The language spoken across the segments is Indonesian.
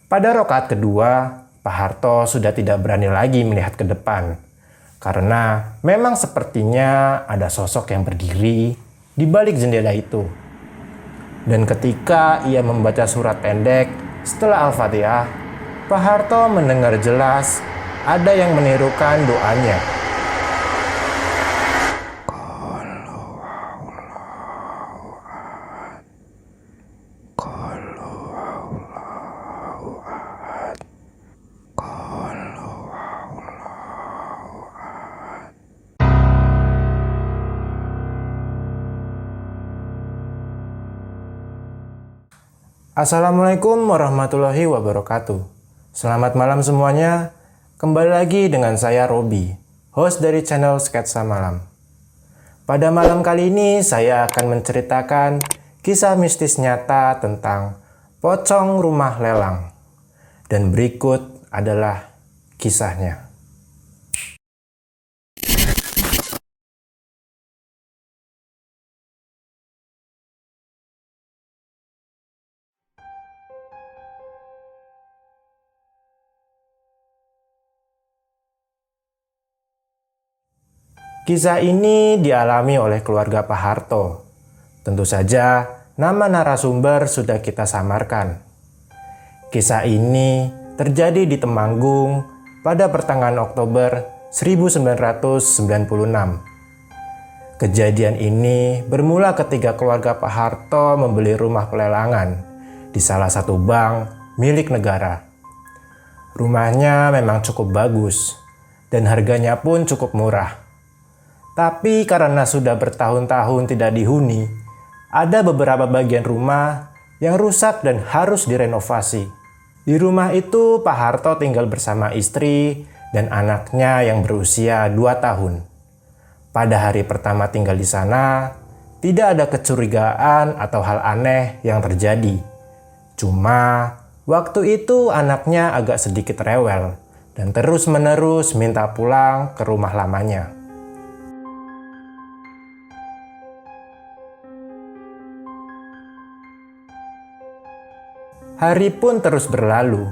Pada rakaat kedua, Pak Harto sudah tidak berani lagi melihat ke depan. Karena memang sepertinya ada sosok yang berdiri di balik jendela itu. Dan ketika ia membaca surat pendek setelah Al-Fatihah, Pak Harto mendengar jelas ada yang menirukan doanya. Assalamualaikum warahmatullahi wabarakatuh. Selamat malam semuanya. Kembali lagi dengan saya Robi, host dari channel Sketsa Malam. Pada malam kali ini saya akan menceritakan kisah mistis nyata tentang pocong rumah lelang. Dan berikut adalah kisahnya. Kisah ini dialami oleh keluarga Pak Harto. Tentu saja, nama narasumber sudah kita samarkan. Kisah ini terjadi di Temanggung pada pertengahan Oktober 1996. Kejadian ini bermula ketika keluarga Pak Harto membeli rumah pelelangan di salah satu bank milik negara. Rumahnya memang cukup bagus dan harganya pun cukup murah. Tapi karena sudah bertahun-tahun tidak dihuni, ada beberapa bagian rumah yang rusak dan harus direnovasi. Di rumah itu Pak Harto tinggal bersama istri dan anaknya yang berusia 2 tahun. Pada hari pertama tinggal di sana, tidak ada kecurigaan atau hal aneh yang terjadi. Cuma waktu itu anaknya agak sedikit rewel dan terus-menerus minta pulang ke rumah lamanya. Hari pun terus berlalu.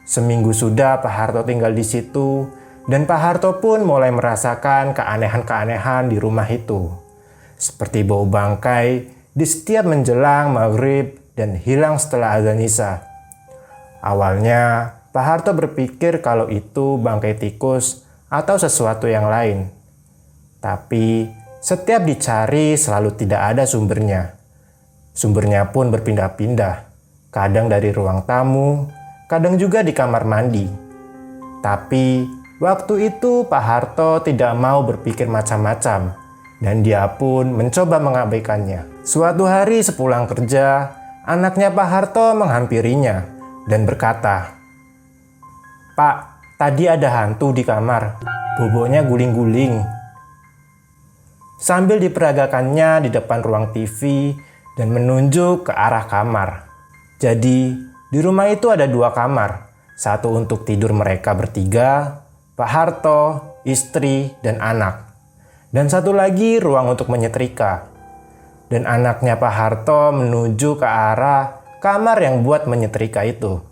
Seminggu sudah Pak Harto tinggal di situ, dan Pak Harto pun mulai merasakan keanehan-keanehan di rumah itu. Seperti bau bangkai di setiap menjelang maghrib dan hilang setelah azan isya. Awalnya, Pak Harto berpikir kalau itu bangkai tikus atau sesuatu yang lain. Tapi, setiap dicari selalu tidak ada sumbernya. Sumbernya pun berpindah-pindah. Kadang dari ruang tamu, kadang juga di kamar mandi. Tapi waktu itu Pak Harto tidak mau berpikir macam-macam dan dia pun mencoba mengabaikannya. Suatu hari sepulang kerja, anaknya Pak Harto menghampirinya dan berkata, "Pak, tadi ada hantu di kamar, boboknya guling-guling." Sambil diperagakannya di depan ruang TV dan menunjuk ke arah kamar. Jadi, di rumah itu ada 2 kamar. Satu untuk tidur mereka bertiga, Pak Harto, istri, dan anak. Dan satu lagi ruang untuk menyetrika. Dan anaknya Pak Harto menuju ke arah kamar yang buat menyetrika itu.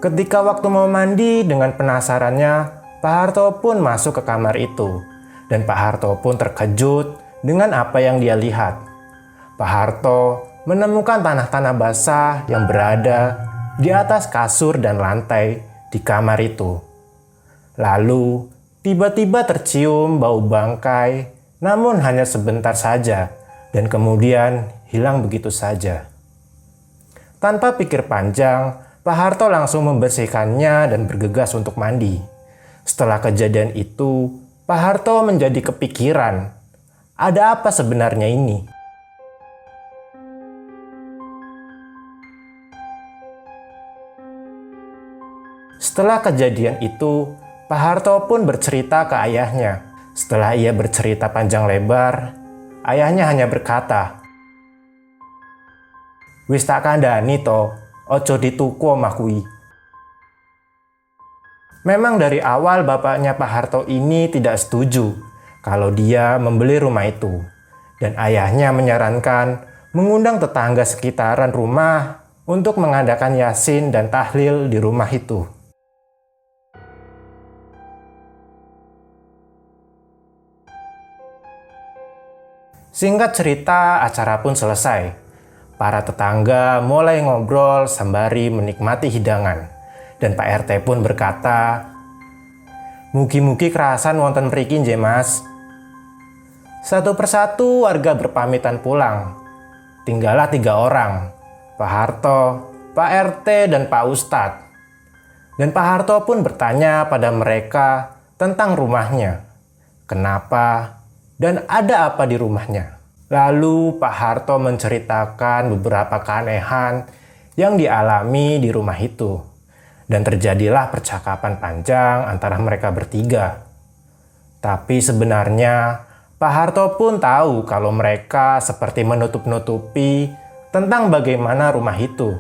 Ketika waktu mau mandi, dengan penasarannya, Pak Harto pun masuk ke kamar itu. Dan Pak Harto pun terkejut dengan apa yang dia lihat. Pak Harto menemukan tanah-tanah basah yang berada di atas kasur dan lantai di kamar itu. Lalu, tiba-tiba tercium bau bangkai, namun hanya sebentar saja, dan kemudian hilang begitu saja. Tanpa pikir panjang, Pak Harto langsung membersihkannya dan bergegas untuk mandi. Setelah kejadian itu, Pak Harto menjadi kepikiran, ada apa sebenarnya ini? Setelah kejadian itu, Pak Harto pun bercerita ke ayahnya. Setelah ia bercerita panjang lebar, ayahnya hanya berkata, "Wis tak kandhani to, ojo dituku omah kuwi." Memang dari awal bapaknya Pak Harto ini tidak setuju kalau dia membeli rumah itu. dan ayahnya menyarankan mengundang tetangga sekitaran rumah untuk mengadakan yasin dan tahlil di rumah itu. Singkat cerita, acara pun selesai. Para tetangga mulai ngobrol sembari menikmati hidangan. Dan Pak RT pun berkata, "Mugi-mugi kerasan wonten mriki nggih Mas." Satu persatu warga berpamitan pulang. Tinggallah 3 orang, Pak Harto, Pak RT, dan Pak Ustadz. Dan Pak Harto pun bertanya pada mereka tentang rumahnya. Kenapa dan ada apa di rumahnya. Lalu Pak Harto menceritakan beberapa keanehan yang dialami di rumah itu. Dan terjadilah percakapan panjang antara mereka bertiga. Tapi sebenarnya Pak Harto pun tahu kalau mereka seperti menutup-nutupi tentang bagaimana rumah itu.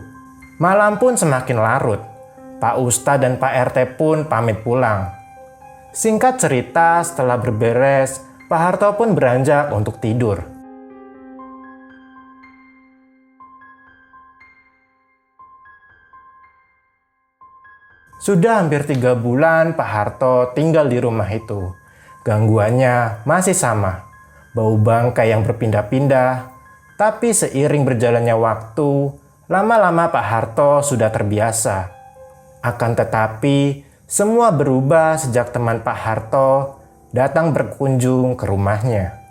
Malam pun semakin larut. Pak Ustadz dan Pak RT pun pamit pulang. Singkat cerita, setelah berberes, Pak Harto pun beranjak untuk tidur. Sudah hampir 3 bulan Pak Harto tinggal di rumah itu. Gangguannya masih sama, bau bangkai yang berpindah-pindah. Tapi seiring berjalannya waktu, lama-lama Pak Harto sudah terbiasa. Akan tetapi, semua berubah sejak teman Pak Harto datang berkunjung ke rumahnya.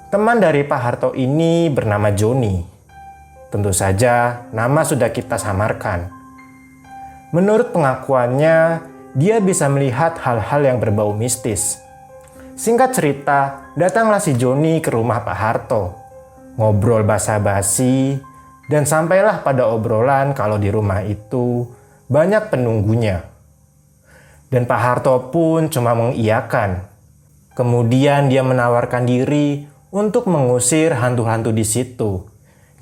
Teman dari Pak Harto ini bernama Joni. Tentu saja nama sudah kita samarkan. Menurut pengakuannya, dia bisa melihat hal-hal yang berbau mistis. Singkat cerita, datanglah si Joni ke rumah Pak Harto. Ngobrol basa-basi, dan sampailah pada obrolan kalau di rumah itu banyak penunggunya. Dan Pak Harto pun cuma mengiyakan. Kemudian dia menawarkan diri untuk mengusir hantu-hantu di situ.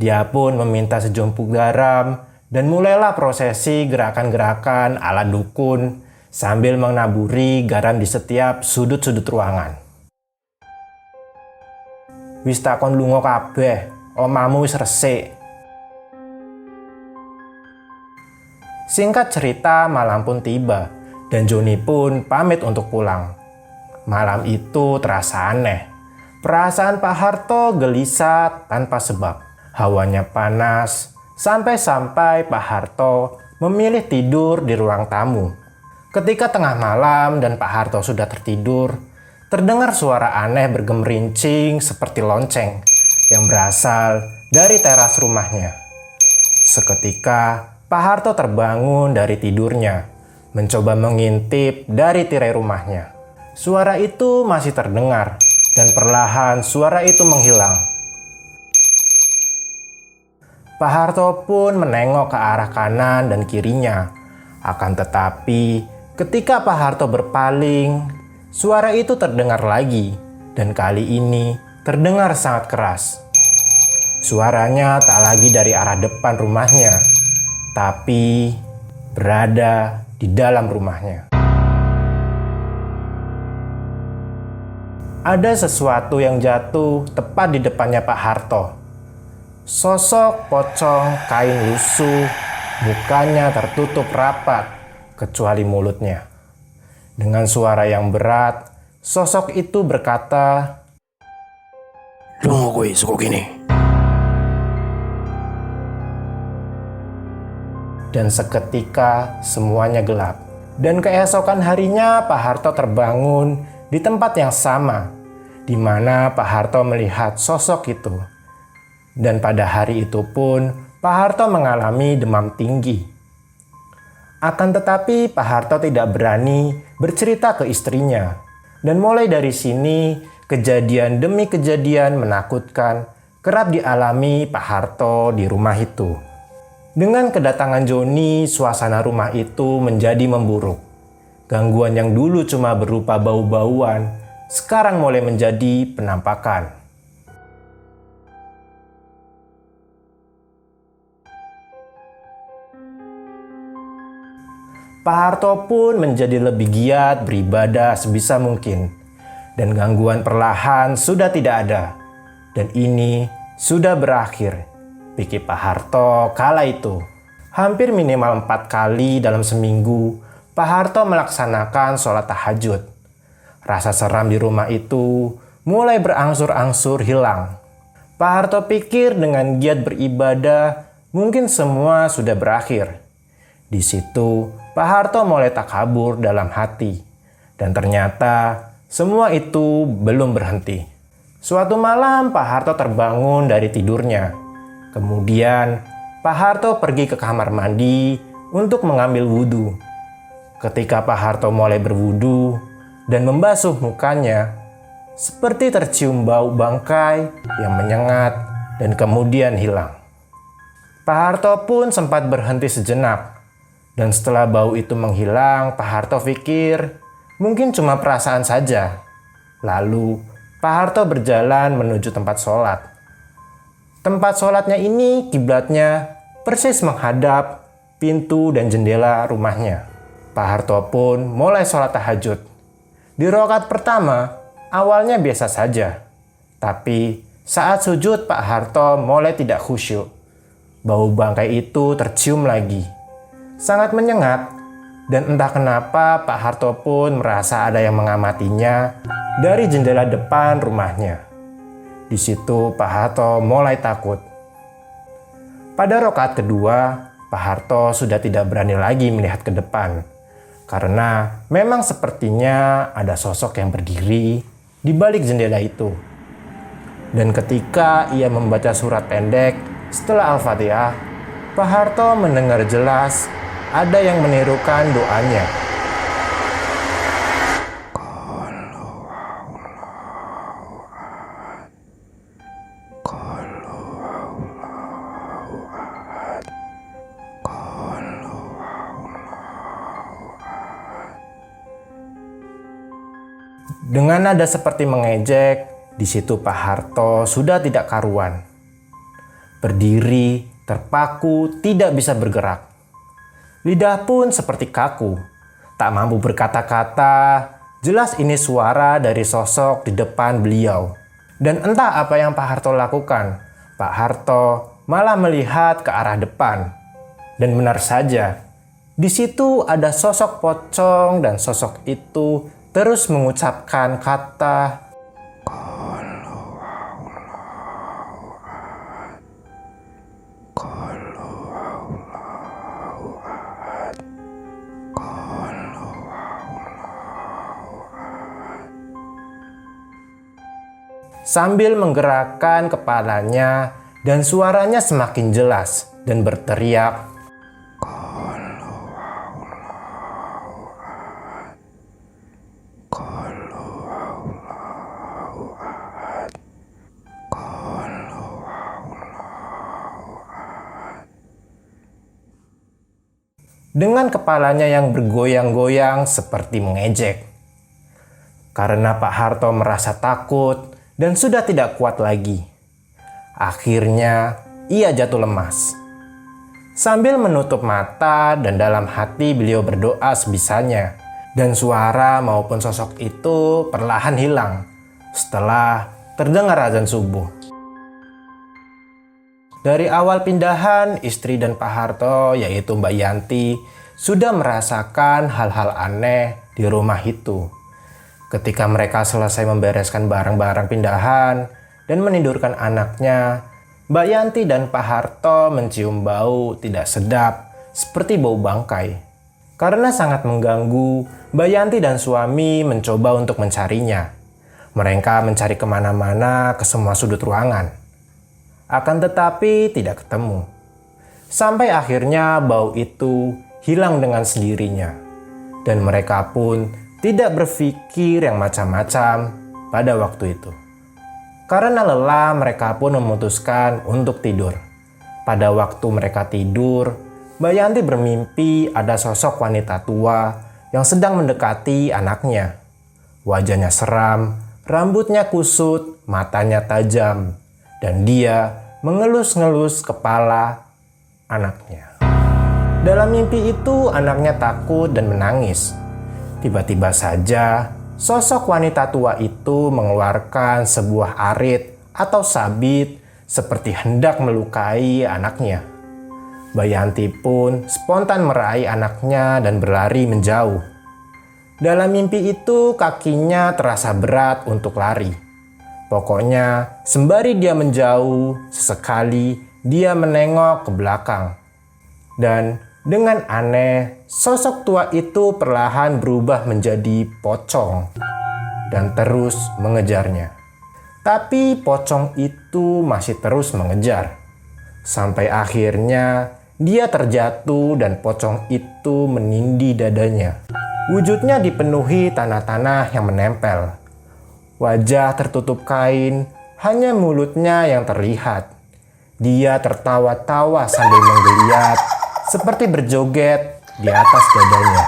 Dia pun meminta sejumput garam dan mulailah prosesi gerakan-gerakan ala dukun sambil menaburi garam di setiap sudut-sudut ruangan. "Wis takon lunga kabeh, omamu wis resik." Singkat cerita, malam pun tiba dan Joni pun pamit untuk pulang. Malam itu terasa aneh. Perasaan Pak Harto gelisah tanpa sebab. Hawanya panas, sampai-sampai Pak Harto memilih tidur di ruang tamu. Ketika tengah malam dan Pak Harto sudah tertidur, terdengar suara aneh bergemerincing seperti lonceng yang berasal dari teras rumahnya. Seketika, Pak Harto terbangun dari tidurnya, mencoba mengintip dari tirai rumahnya. Suara itu masih terdengar, dan perlahan suara itu menghilang. Pak Harto pun menengok ke arah kanan dan kirinya. Akan tetapi, ketika Pak Harto berpaling, suara itu terdengar lagi, dan kali ini terdengar sangat keras. Suaranya tak lagi dari arah depan rumahnya, tapi berada di dalam rumahnya. Ada sesuatu yang jatuh tepat di depannya Pak Harto. Sosok pocong kain lusuh, mukanya tertutup rapat, kecuali mulutnya. Dengan suara yang berat, sosok itu berkata, "Lunga kowe saka kene." Dan seketika semuanya gelap. Dan keesokan harinya Pak Harto terbangun di tempat yang sama, di mana Pak Harto melihat sosok itu. Dan pada hari itu pun Pak Harto mengalami demam tinggi. Akan tetapi Pak Harto tidak berani bercerita ke istrinya. Dan mulai dari sini kejadian demi kejadian menakutkan kerap dialami Pak Harto di rumah itu. Dengan kedatangan Joni, suasana rumah itu menjadi memburuk. Gangguan yang dulu cuma berupa bau-bauan, sekarang mulai menjadi penampakan. Pak Harto pun menjadi lebih giat beribadah sebisa mungkin. Dan gangguan perlahan sudah tidak ada. Dan ini sudah berakhir, pikir Pak Harto kala itu. Hampir minimal 4 kali dalam seminggu, Pak Harto melaksanakan sholat tahajud. Rasa seram di rumah itu mulai berangsur-angsur hilang. Pak Harto pikir dengan giat beribadah, mungkin semua sudah berakhir. Di situ, Pak Harto mulai takabur dalam hati. Dan ternyata, semua itu belum berhenti. Suatu malam, Pak Harto terbangun dari tidurnya. Kemudian, Pak Harto pergi ke kamar mandi untuk mengambil wudhu. Ketika Pak Harto mulai berwudhu dan membasuh mukanya, seperti tercium bau bangkai yang menyengat dan kemudian hilang. Pak Harto pun sempat berhenti sejenak. Dan setelah bau itu menghilang, Pak Harto pikir mungkin cuma perasaan saja. Lalu, Pak Harto berjalan menuju tempat sholat. Tempat sholatnya ini kiblatnya persis menghadap pintu dan jendela rumahnya. Pak Harto pun mulai sholat tahajud. Di rakaat pertama, awalnya biasa saja. Tapi saat sujud Pak Harto mulai tidak khusyuk. Bau bangkai itu tercium lagi. Sangat menyengat, dan entah kenapa Pak Harto pun merasa ada yang mengamatinya dari jendela depan rumahnya. Di situ Pak Harto mulai takut. Pada rakaat kedua, Pak Harto sudah tidak berani lagi melihat ke depan. Karena memang sepertinya ada sosok yang berdiri di balik jendela itu. Dan ketika ia membaca surat pendek setelah Al-Fatihah, Pak Harto mendengar jelas ada yang menirukan doanya. Dengan nada seperti mengejek, di situ Pak Harto sudah tidak karuan. Berdiri, terpaku, tidak bisa bergerak. Lidah pun seperti kaku, tak mampu berkata-kata. Jelas ini suara dari sosok di depan beliau. Dan entah apa yang Pak Harto lakukan, Pak Harto malah melihat ke arah depan. Dan benar saja, di situ ada sosok pocong dan sosok itu terus mengucapkan kata sambil menggerakkan kepalanya dan suaranya semakin jelas dan berteriak, dengan kepalanya yang bergoyang-goyang seperti mengejek. Karena Pak Harto merasa takut dan sudah tidak kuat lagi. Akhirnya ia jatuh lemas. Sambil menutup mata dan dalam hati beliau berdoa sebisanya. Dan suara maupun sosok itu perlahan hilang setelah terdengar azan subuh. Dari awal pindahan, istri dan Pak Harto, yaitu Mbak Yanti, sudah merasakan hal-hal aneh di rumah itu. Ketika mereka selesai membereskan barang-barang pindahan dan menidurkan anaknya, Mbak Yanti dan Pak Harto mencium bau tidak sedap seperti bau bangkai. Karena sangat mengganggu, Mbak Yanti dan suami mencoba untuk mencarinya. Mereka mencari kemana-mana ke semua sudut ruangan. Akan tetapi tidak ketemu. Sampai akhirnya bau itu hilang dengan sendirinya. Dan mereka pun tidak berpikir yang macam-macam pada waktu itu. Karena lelah, mereka pun memutuskan untuk tidur. Pada waktu mereka tidur, Mbak Yanti bermimpi ada sosok wanita tua yang sedang mendekati anaknya. Wajahnya seram, rambutnya kusut, matanya tajam, dan dia mengelus-ngelus kepala anaknya. Dalam mimpi itu anaknya takut dan menangis. Tiba-tiba saja sosok wanita tua itu mengeluarkan sebuah arit atau sabit seperti hendak melukai anaknya. Mbak Yanti pun spontan meraih anaknya dan berlari menjauh. Dalam mimpi itu kakinya terasa berat untuk lari. Pokoknya sembari dia menjauh, sesekali dia menengok ke belakang. Dan dengan aneh, sosok tua itu perlahan berubah menjadi pocong dan terus mengejarnya. Tapi pocong itu masih terus mengejar. Sampai akhirnya dia terjatuh dan pocong itu menindih dadanya. Wujudnya dipenuhi tanah-tanah yang menempel. Wajah tertutup kain, hanya mulutnya yang terlihat. Dia tertawa-tawa sambil menggeliat, seperti berjoget di atas dadanya.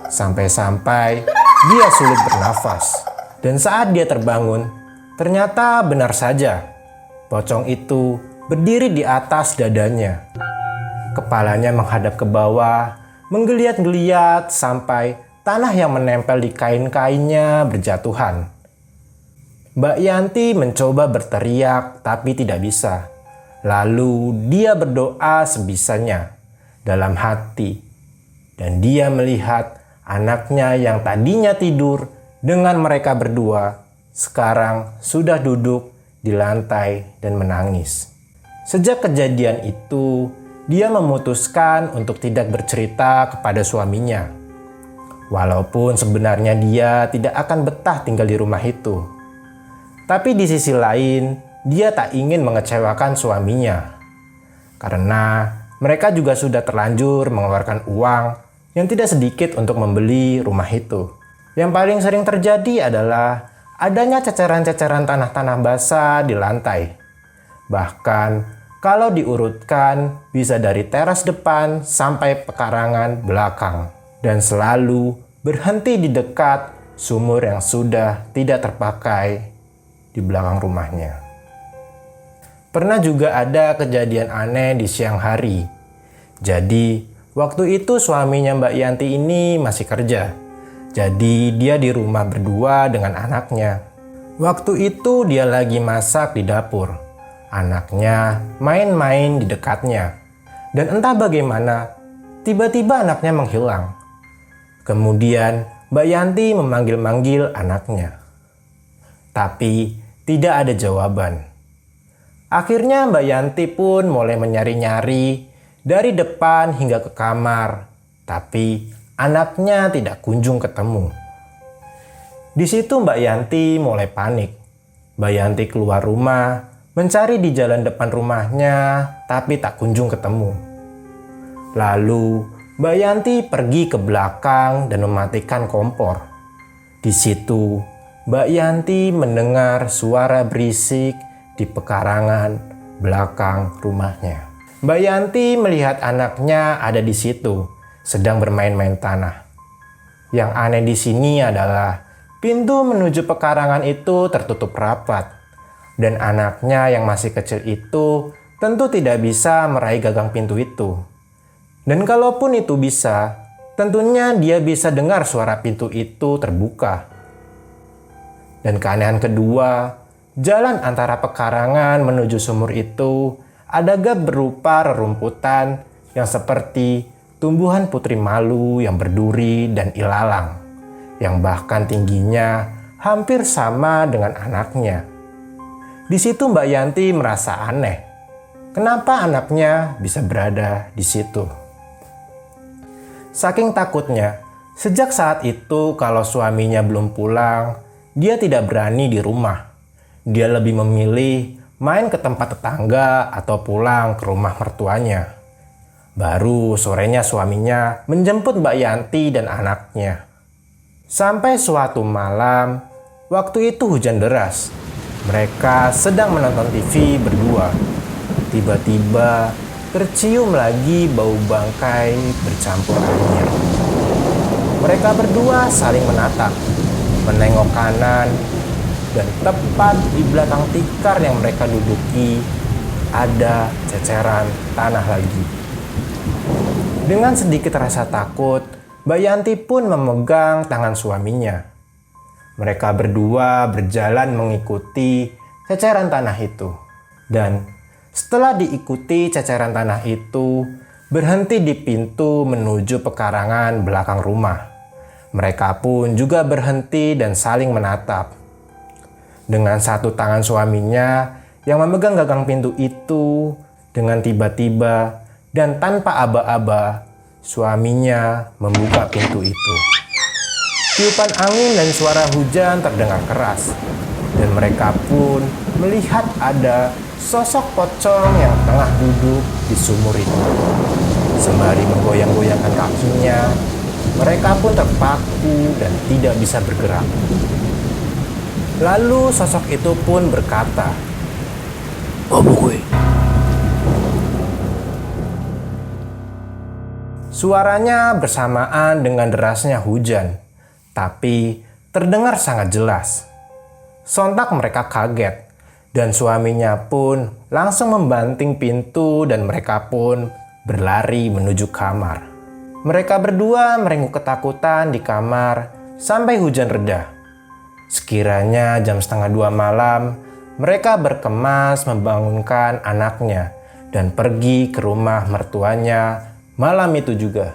Sampai-sampai dia sulit bernafas. Dan saat dia terbangun, ternyata benar saja, pocong itu berdiri di atas dadanya. Kepalanya menghadap ke bawah, menggeliat-geliat sampai tanah yang menempel di kain-kainnya berjatuhan. Mbak Yanti mencoba berteriak tapi tidak bisa. Lalu dia berdoa sebisanya dalam hati. Dan dia melihat anaknya yang tadinya tidur dengan mereka berdua sekarang sudah duduk di lantai dan menangis. Sejak kejadian itu, dia memutuskan untuk tidak bercerita kepada suaminya. Walaupun sebenarnya dia tidak akan betah tinggal di rumah itu. Tapi di sisi lain, dia tak ingin mengecewakan suaminya. Karena mereka juga sudah terlanjur mengeluarkan uang yang tidak sedikit untuk membeli rumah itu. Yang paling sering terjadi adalah adanya ceceran-ceceran tanah-tanah basah di lantai. Bahkan kalau diurutkan, bisa dari teras depan sampai pekarangan belakang. Dan selalu berhenti di dekat sumur yang sudah tidak terpakai di belakang rumahnya. Pernah juga ada kejadian aneh di siang hari. Jadi, waktu itu suaminya Mbak Yanti ini masih kerja. Jadi, dia di rumah berdua dengan anaknya. Waktu itu dia lagi masak di dapur. Anaknya main-main di dekatnya. Dan entah bagaimana, tiba-tiba anaknya menghilang. Kemudian Mbak Yanti memanggil-manggil anaknya. Tapi tidak ada jawaban. Akhirnya Mbak Yanti pun mulai menyari-nyari dari depan hingga ke kamar. Tapi anaknya tidak kunjung ketemu. Di situ Mbak Yanti mulai panik. Mbak Yanti keluar rumah, mencari di jalan depan rumahnya, tapi tak kunjung ketemu. Lalu, Mbak Yanti pergi ke belakang dan mematikan kompor. Di situ, Mbak Yanti mendengar suara berisik di pekarangan belakang rumahnya. Mbak Yanti melihat anaknya ada di situ, sedang bermain-main tanah. Yang aneh di sini adalah pintu menuju pekarangan itu tertutup rapat. Dan anaknya yang masih kecil itu tentu tidak bisa meraih gagang pintu itu. Dan kalaupun itu bisa, tentunya dia bisa dengar suara pintu itu terbuka. Dan keanehan kedua, jalan antara pekarangan menuju sumur itu adalah berupa rerumputan yang seperti tumbuhan putri malu yang berduri dan ilalang, yang bahkan tingginya hampir sama dengan anaknya. Di situ Mbak Yanti merasa aneh. Kenapa anaknya bisa berada di situ? Saking takutnya, sejak saat itu kalau suaminya belum pulang, dia tidak berani di rumah. Dia lebih memilih main ke tempat tetangga atau pulang ke rumah mertuanya. Baru sorenya suaminya menjemput Mbak Yanti dan anaknya. Sampai suatu malam, waktu itu hujan deras. Mereka sedang menonton TV berdua. Tiba-tiba tercium lagi bau bangkai bercampur air. Mereka berdua saling menatap, menengok kanan, dan tepat di belakang tikar yang mereka duduki ada ceceran tanah lagi. Dengan sedikit rasa takut, Mbak Yanti pun memegang tangan suaminya. Mereka berdua berjalan mengikuti ceceran tanah itu. Dan setelah diikuti ceceran tanah itu, berhenti di pintu menuju pekarangan belakang rumah. Mereka pun juga berhenti dan saling menatap. Dengan satu tangan suaminya yang memegang gagang pintu itu, dengan tiba-tiba dan tanpa aba-aba, suaminya membuka pintu itu. Tiupan angin dan suara hujan terdengar keras, dan mereka pun melihat ada sosok pocong yang tengah duduk di sumur itu. Sembari menggoyang-goyangkan kakinya, mereka pun terpaku dan tidak bisa bergerak. Lalu sosok itu pun berkata, "Apa gue?" Suaranya bersamaan dengan derasnya hujan, tapi terdengar sangat jelas. Sontak mereka kaget, dan suaminya pun langsung membanting pintu dan mereka pun berlari menuju kamar. Mereka berdua merengkuh ketakutan di kamar sampai hujan reda. Sekiranya jam 1:30 malam, mereka berkemas membangunkan anaknya dan pergi ke rumah mertuanya malam itu juga.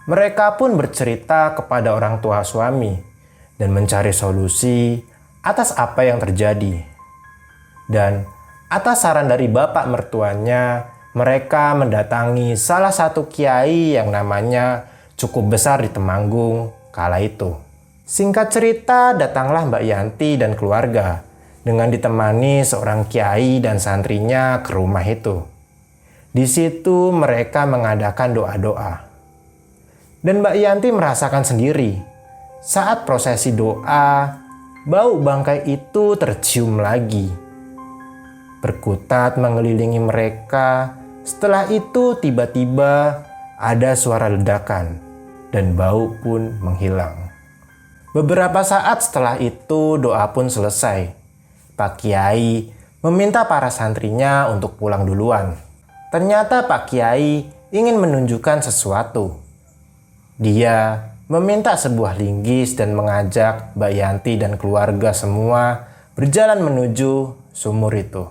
Mereka pun bercerita kepada orang tua suami dan mencari solusi atas apa yang terjadi. Dan atas saran dari bapak mertuanya, mereka mendatangi salah satu kiai yang namanya cukup besar di Temanggung kala itu. Singkat cerita, datanglah Mbak Yanti dan keluarga dengan ditemani seorang kiai dan santrinya ke rumah itu. Di situ mereka mengadakan doa-doa. Dan Mbak Yanti merasakan sendiri, saat prosesi doa, bau bangkai itu tercium lagi. Berkutat mengelilingi mereka, setelah itu tiba-tiba ada suara ledakan dan bau pun menghilang. Beberapa saat setelah itu doa pun selesai. Pak Kiai meminta para santrinya untuk pulang duluan. Ternyata Pak Kiai ingin menunjukkan sesuatu. Dia meminta sebuah linggis dan mengajak Mbak Yanti dan keluarga semua berjalan menuju sumur itu.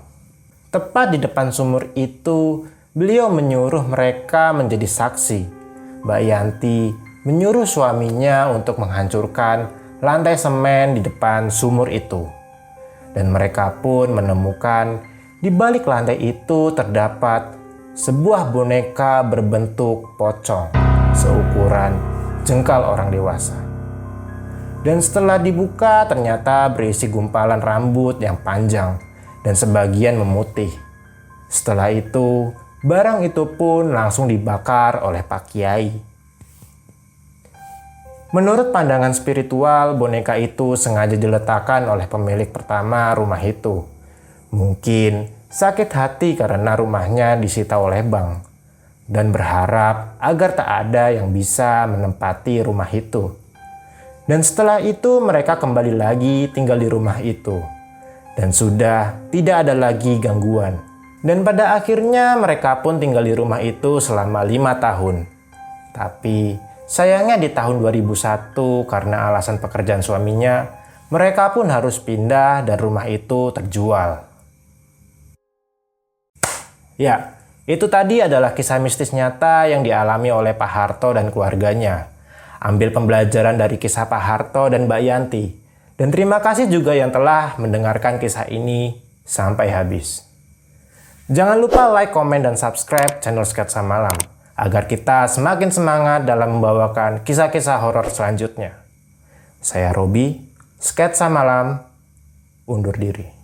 Tepat di depan sumur itu, beliau menyuruh mereka menjadi saksi. Mbak Yanti menyuruh suaminya untuk menghancurkan lantai semen di depan sumur itu. Dan mereka pun menemukan di balik lantai itu terdapat sebuah boneka berbentuk pocong seukuran jengkal orang dewasa. Dan setelah dibuka ternyata berisi gumpalan rambut yang panjang dan sebagian memutih. Setelah itu, barang itu pun langsung dibakar oleh Pak Kiai. Menurut pandangan spiritual, boneka itu sengaja diletakkan oleh pemilik pertama rumah itu. Mungkin sakit hati karena rumahnya disita oleh bank dan berharap agar tak ada yang bisa menempati rumah itu. Dan setelah itu mereka kembali lagi tinggal di rumah itu dan sudah tidak ada lagi gangguan. Dan pada akhirnya mereka pun tinggal di rumah itu selama 5 tahun. Tapi sayangnya di tahun 2001 karena alasan pekerjaan suaminya, mereka pun harus pindah dan rumah itu terjual. Ya, itu tadi adalah kisah mistis nyata yang dialami oleh Pak Harto dan keluarganya. Ambil pembelajaran dari kisah Pak Harto dan Mbak Yanti. Dan terima kasih juga yang telah mendengarkan kisah ini sampai habis. Jangan lupa like, komen, dan subscribe channel Sketsa Malam agar kita semakin semangat dalam membawakan kisah-kisah horor selanjutnya. Saya Robi, Sketsa Malam, undur diri.